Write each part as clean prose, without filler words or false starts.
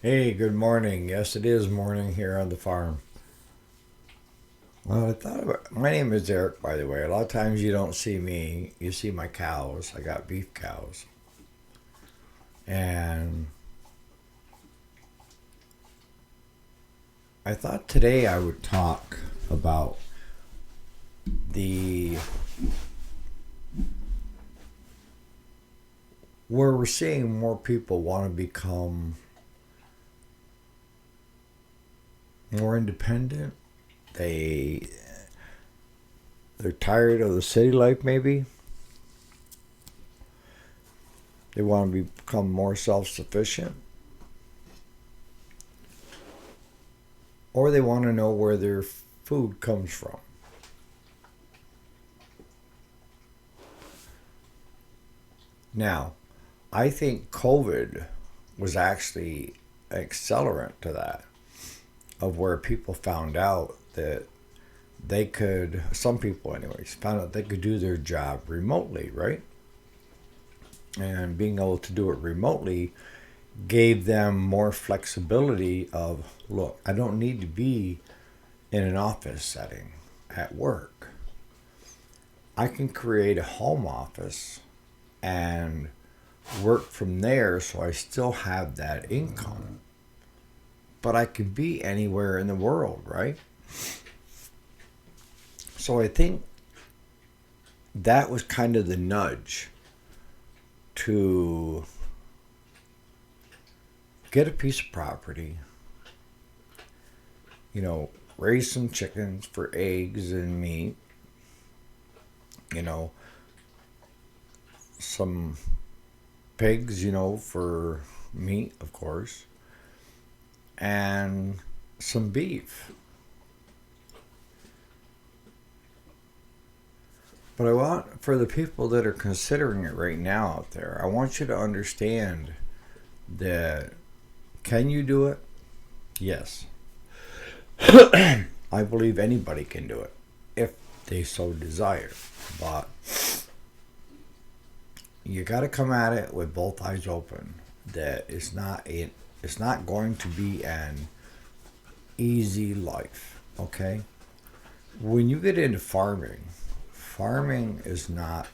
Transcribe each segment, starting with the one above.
Hey, good morning. Yes, it is morning here on the farm. Well, I thought about, my name is Eric, by the way. A lot of times you don't see me, you see my cows. I got beef cows. And I thought today I would talk about the where we're seeing more people want to become more independent. They they're tired of the city life maybe. They want to become more self-sufficient or they want to know where their food comes from. Now, I think COVID was actually an accelerant to that, of where people found out that they could, some people anyways, found out they could do their job remotely, right? And being able to do it remotely gave them more flexibility of, look, I don't need to be in an office setting at work. I can create a home office and work from there so I still have that income. But I could be anywhere in the world, right? So I think that was kind of the nudge to get a piece of property, raise some chickens for eggs and meat, you know, some pigs, for meat, of course, and some beef. But I want, for the people that are considering it right now out there, I want you to understand that can you do it? Yes. I believe anybody can do it if they so desire. But you got to come at it with both eyes open. That it's not going to be an easy life. Okay, when you get into farming, farming is not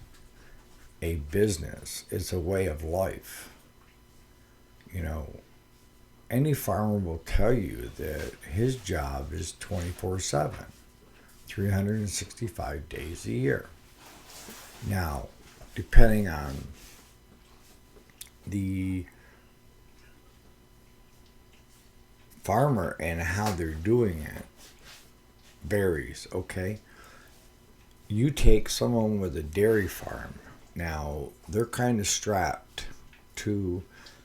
a business. It's a way of life. You know, any farmer will tell you that his job is 24/7, 365 days a year. Now, depending on the farmer and how they're doing it varies, okay? You take someone with a dairy farm. Now, they're kind of strapped to,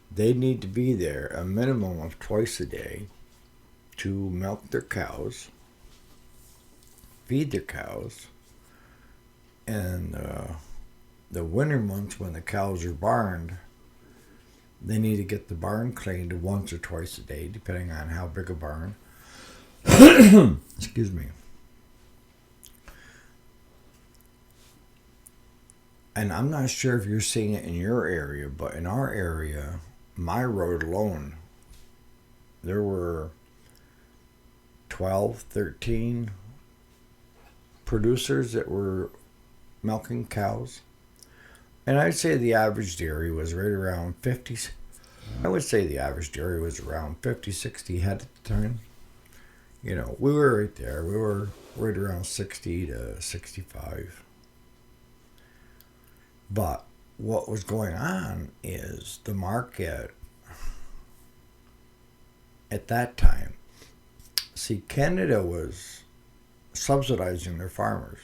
they need to be there a minimum of twice a day to milk their cows, feed their cows, and the winter months when the cows are barned, they need to get the barn cleaned once or twice a day, depending on how big a barn. Excuse me. And I'm not sure if you're seeing it in your area, but in our area, my road alone, there were 12, 13 producers that were milking cows. And I'd say the average dairy was right around 50. I would say the average dairy was around 50, 60 head at the time. We were right there. We were right around 60 to 65. But what was going on is the market at that time. See, Canada was subsidizing their farmers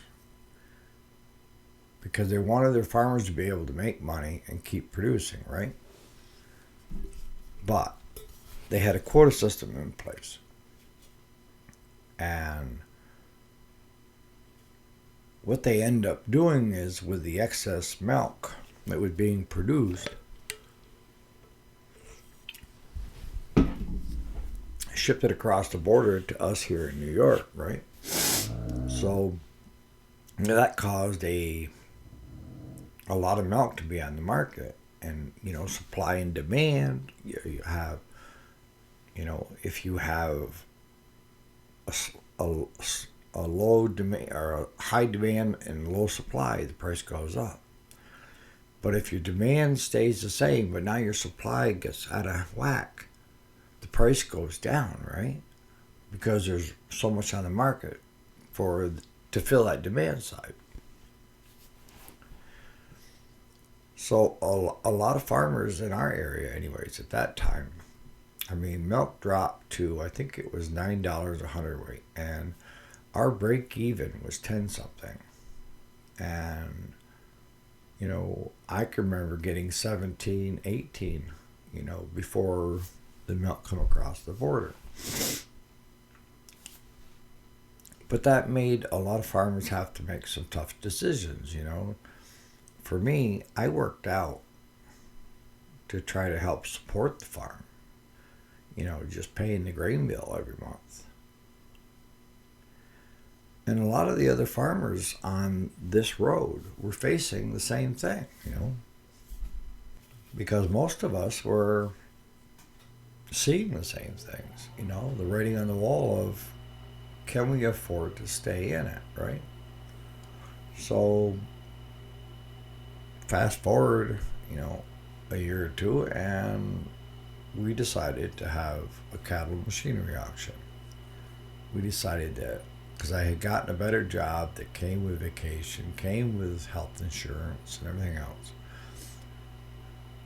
because they wanted their farmers to be able to make money and keep producing, right? But they had a quota system in place. And what they end up doing is with the excess milk that was being produced, shipped it across the border to us here in New York, right? So that caused a lot of milk to be on the market, and supply and demand. You have if you have a, a, a low demand or a high demand and low supply, the price goes up. But if your demand stays the same, but now your supply gets out of whack, the price goes down, right? Because there's so much on the market to fill that demand side. So a lot of farmers in our area, anyways, at that time, milk dropped to, I think it was $9 a hundredweight, and our break even was 10 something. And I can remember getting 17, 18, before the milk come across the border. But that made a lot of farmers have to make some tough decisions, For me, I worked out to try to help support the farm, just paying the grain bill every month. And a lot of the other farmers on this road were facing the same thing, because most of us were seeing the same things, the writing on the wall of, can we afford to stay in it, right? So fast forward, a year or two, and we decided to have a cattle machinery auction. We decided that because I had gotten a better job that came with vacation, came with health insurance and everything else.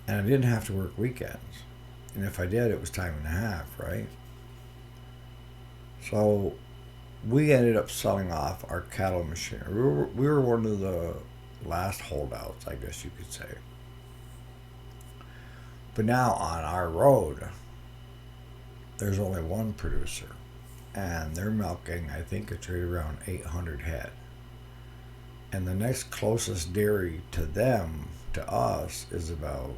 And I didn't have to work weekends. And if I did, it was time and a half, right? So we ended up selling off our cattle machinery. We were one of the last holdouts, I guess you could say. But now on our road, there's only one producer. And they're milking, I think it's right around 800 head. And the next closest dairy to them, to us, is about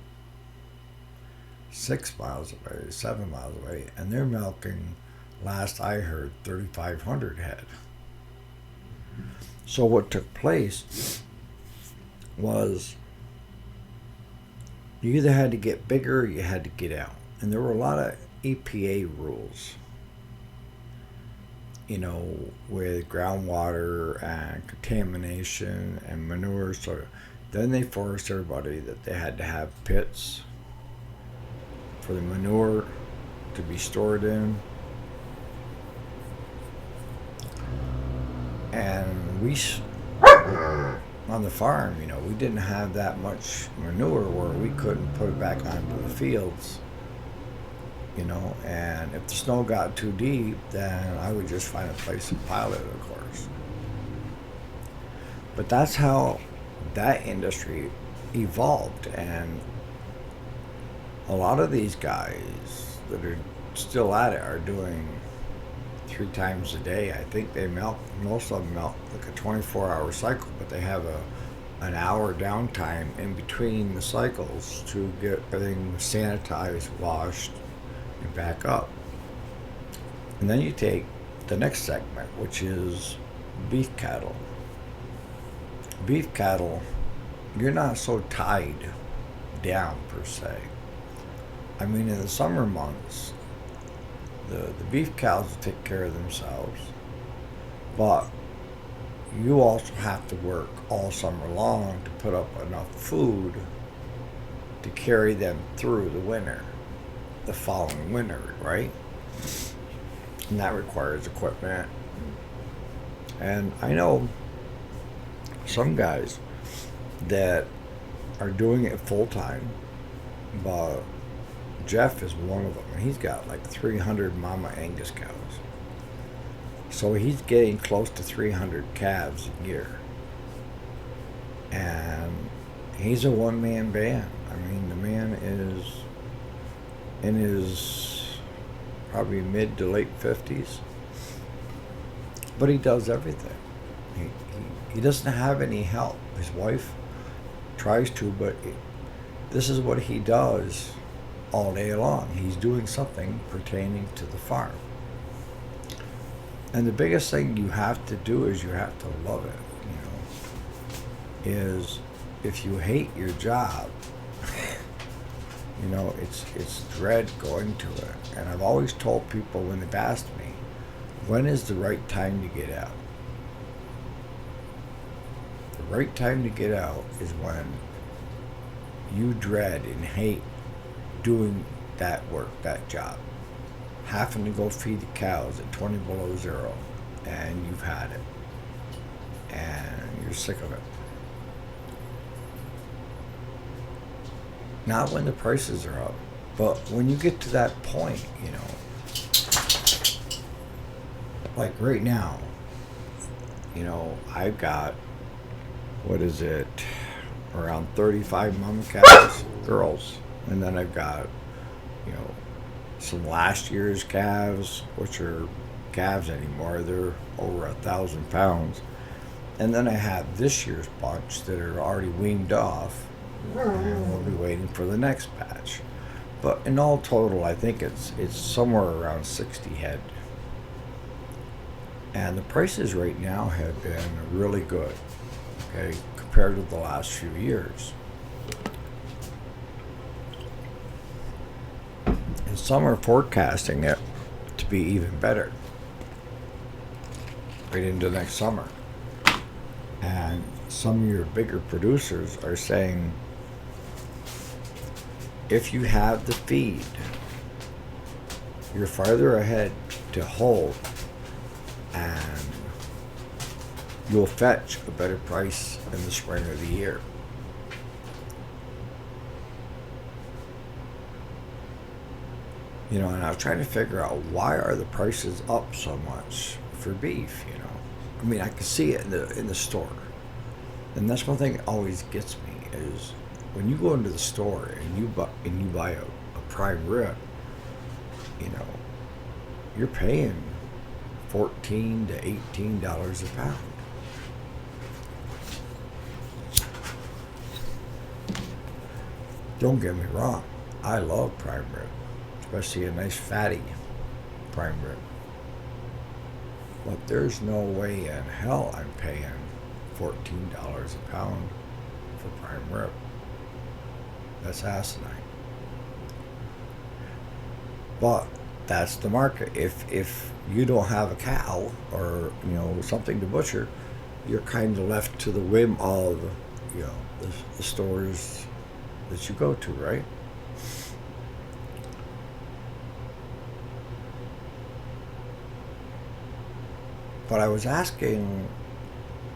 6 miles away, 7 miles away. And they're milking, last I heard, 3,500 head. So what took place was you either had to get bigger or you had to get out. And there were a lot of EPA rules, with groundwater and contamination and manure. So then they forced everybody that they had to have pits for the manure to be stored in. And we, on the farm, we didn't have that much manure where we couldn't put it back onto the fields. And if the snow got too deep, then I would just find a place to pile it, of course. But that's how that industry evolved. And a lot of these guys that are still at it are doing 3 times a day. I think they milk, most of them milk like a 24-hour cycle, but they have an hour downtime in between the cycles to get everything sanitized, washed, and back up. And then you take the next segment, which is beef cattle. Beef cattle, you're not so tied down per se. In the summer months, the beef cows will take care of themselves, but you also have to work all summer long to put up enough food to carry them through the winter, the following winter, right? And that requires equipment. And I know some guys that are doing it full time, but Jeff is one of them, and he's got like 300 Mama Angus cows. So he's getting close to 300 calves a year. And he's a one-man band. The man is in his probably mid to late 50s. But he does everything. He doesn't have any help. His wife tries to, but this is what he does all day long. He's doing something pertaining to the farm. And the biggest thing you have to do is you have to love it, is if you hate your job, It's dread going to it. And I've always told people when they've asked me, when is the right time to get out? The right time to get out is when you dread and hate doing that work, that job. Having to go feed the cows at 20 below zero, and you've had it. And you're sick of it. Not when the prices are up, but when you get to that point, like right now, I've got, what is it, around 35 mama cows, girls. And then I've got, some last year's calves, which are calves anymore. They're over 1,000 pounds. And then I have this year's bunch that are already weaned off, and we'll be waiting for the next batch. But in all total, I think it's somewhere around 60 head. And the prices right now have been really good, okay, compared to the last few years. And some are forecasting it to be even better right into next summer. And some of your bigger producers are saying, if you have the feed, you're farther ahead to hold, and you'll fetch a better price in the spring of the year. And I was trying to figure out, why are the prices up so much for beef, I mean, I can see it in the store. And that's one thing that always gets me is when you go into the store and you buy a prime rib, you're paying $14 to $18 a pound. Don't get me wrong, I love prime rib, especially a nice fatty prime rib. But there's no way in hell I'm paying $14 a pound for prime rib. That's asinine. But that's the market. If you don't have a cow or something to butcher, you're kind of left to the whim of the stores that you go to, right? But I was asking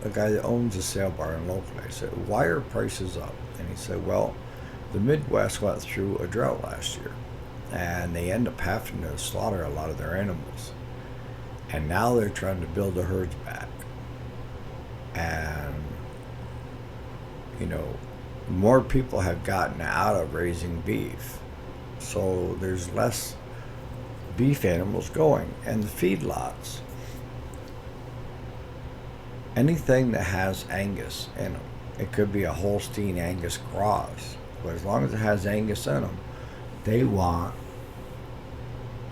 a guy that owns a sale barn locally, I said, why are prices up? And he said, well, the Midwest went through a drought last year, and they end up having to slaughter a lot of their animals. And now they're trying to build the herds back. And, more people have gotten out of raising beef. So there's less beef animals going. And the feedlots, anything that has Angus in them, it could be a Holstein Angus cross, but as long as it has Angus in them, they want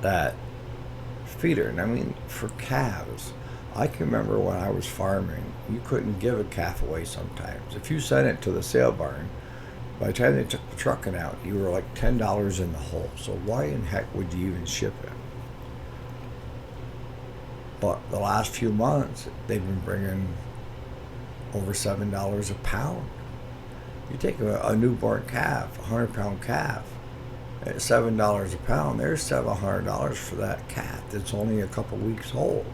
that feeder. And I mean, for calves, I can remember when I was farming, you couldn't give a calf away sometimes. If you sent it to the sale barn, by the time they took the trucking out, you were like $10 in the hole. So why in heck would you even ship it? But the last few months, they've been bringing over $7 a pound. You take a newborn calf, a 100-pound calf, at $7 a pound, there's $700 for that calf that's only a couple weeks old.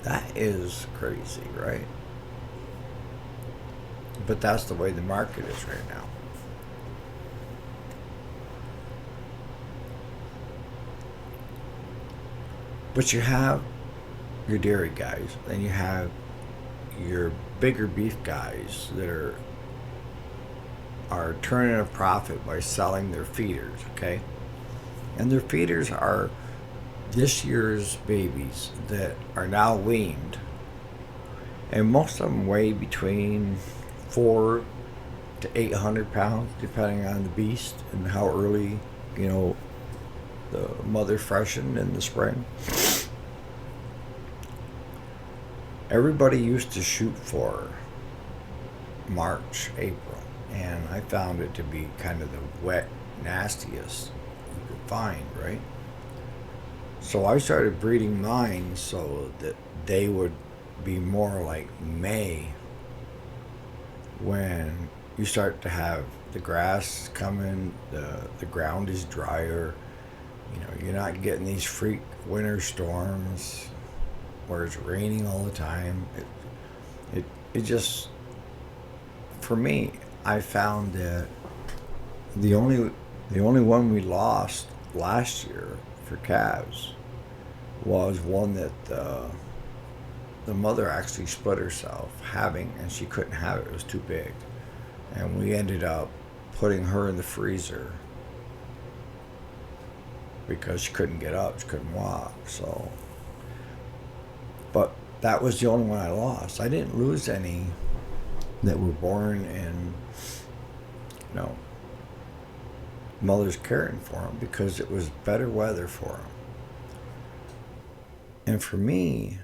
That is crazy, right? But that's the way the market is right now. But you have your dairy guys, and you have your bigger beef guys that are turning a profit by selling their feeders, okay? And their feeders are this year's babies that are now weaned, and most of them weigh between 400 to 800 pounds, depending on the beast and how early, the mother freshened in the spring. Everybody used to shoot for March, April, and I found it to be kind of the wet, nastiest you could find, right? So I started breeding mine so that they would be more like May, when you start to have the grass coming, the ground is drier. You know, you're not getting these freak winter storms where it's raining all the time. It just, for me, I found that the only the only one we lost last year for calves was one that the mother actually split herself having, and she couldn't have it. It was too big, and we ended up putting her in the freezer because she couldn't get up, she couldn't walk. So, but that was the only one I lost. I didn't lose any that were born in, you know, mothers caring for them because it was better weather for them. And for me,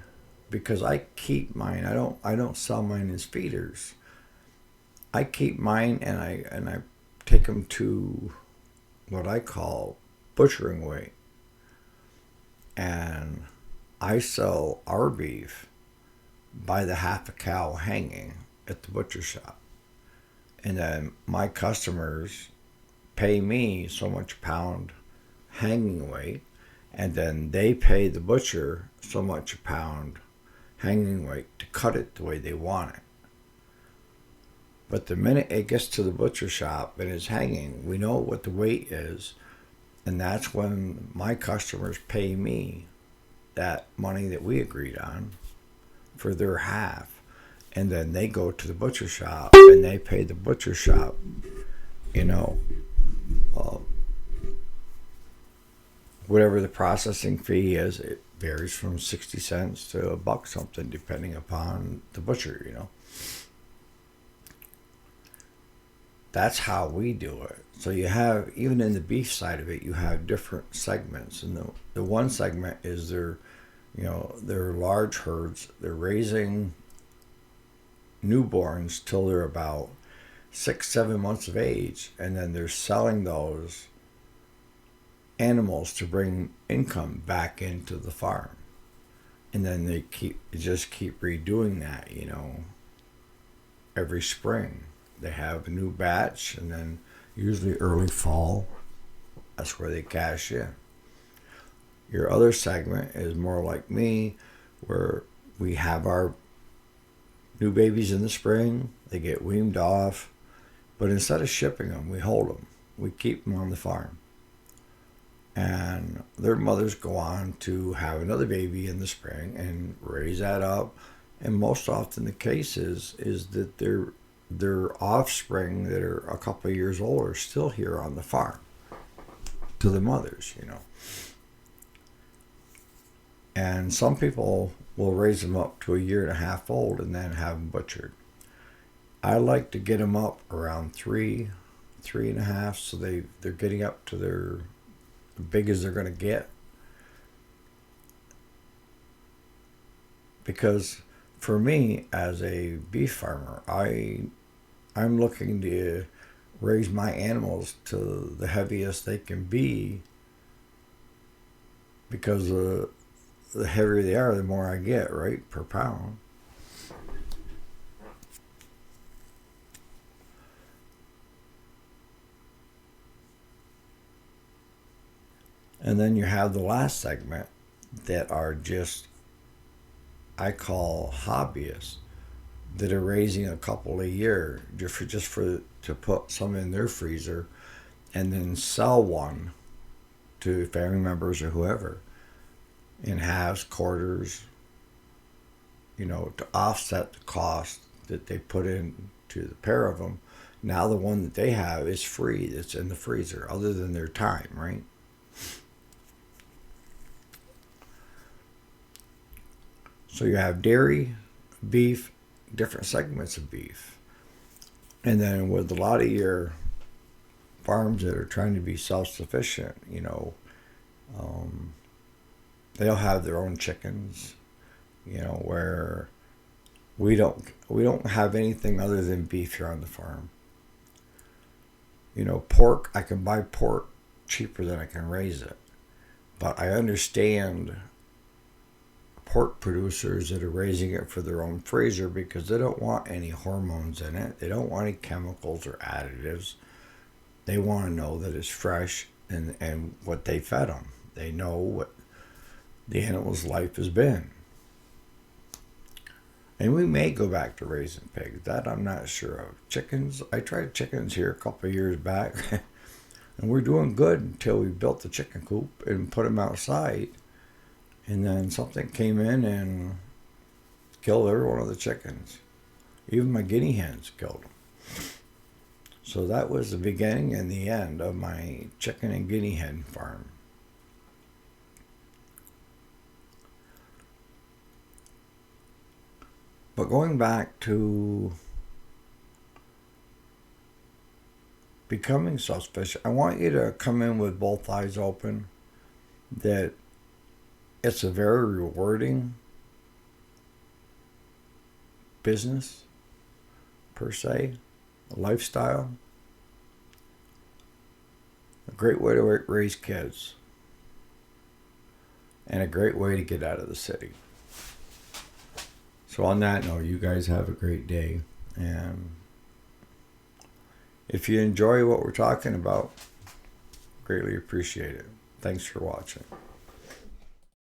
because I keep mine, I don't sell mine as feeders. I keep mine and I take them to what I call butchering weight, and I sell our beef by the half a cow hanging at the butcher shop, and then my customers pay me so much a pound hanging weight, and then they pay the butcher so much a pound hanging weight to cut it the way they want it. But the minute it gets to the butcher shop and is hanging, we know what the weight is, and that's when my customers pay me that money that we agreed on for their half. And then they go to the butcher shop and they pay the butcher shop, you know, uh, whatever the processing fee is. It varies from 60 cents to a buck something depending upon the butcher, you know. That's how we do it. So you have, even in the beef side of it, you have different segments. And the one segment is their large herds. They're raising newborns till they're about 6, 7 months of age, and then they're selling those animals to bring income back into the farm. And then they just keep redoing that, you know, every spring. They have a new batch, and then usually early fall, that's where they cash in. Your other segment is more like me, where we have our new babies in the spring, they get weaned off, but instead of shipping them, we hold them. We keep them on the farm. And their mothers go on to have another baby in the spring and raise that up. And most often the case is that their offspring that are a couple of years old are still here on the farm to the mothers, you know. And some people will raise them up to a year and a half old and then have them butchered. I like to get them up around 3.5, so they're getting up to their big as they're going to get. Because for me, as a beef farmer, I'm looking to raise my animals to the heaviest they can be, because the heavier they are, the more I get, right, per pound. And then you have the last segment that are just, I call hobbyists, that are raising a couple a year just for to put some in their freezer and then sell one to family members or whoever in halves, quarters, you know, to offset the cost that they put into the pair of them. Now the one that they have is free, that's in the freezer, other than their time, right? So you have dairy, beef, different segments of beef. And then with a lot of your farms that are trying to be self-sufficient, you know, um, they'll have their own chickens, you know, where we don't have anything other than beef here on the farm. pork, I can buy pork cheaper than I can raise it. But I understand pork producers that are raising it for their own freezer because they don't want any hormones in it. They don't want any chemicals or additives. They want to know that it's fresh and what they fed them. They know what the animal's life has been. And we may go back to raising pigs. That I'm not sure of. Chickens, I tried chickens here a couple of years back. And we're doing good until we built the chicken coop and put them outside. And then something came in and killed every one of the chickens. Even my guinea hens killed them. So that was the beginning and the end of my chicken and guinea hen farm. But going back to becoming self-sufficient, I want you to come in with both eyes open that it's a very rewarding business, per se, a lifestyle, a great way to raise kids, and a great way to get out of the city. So on that note, you guys have a great day. And if you enjoy what we're talking about, greatly appreciate it. Thanks for watching.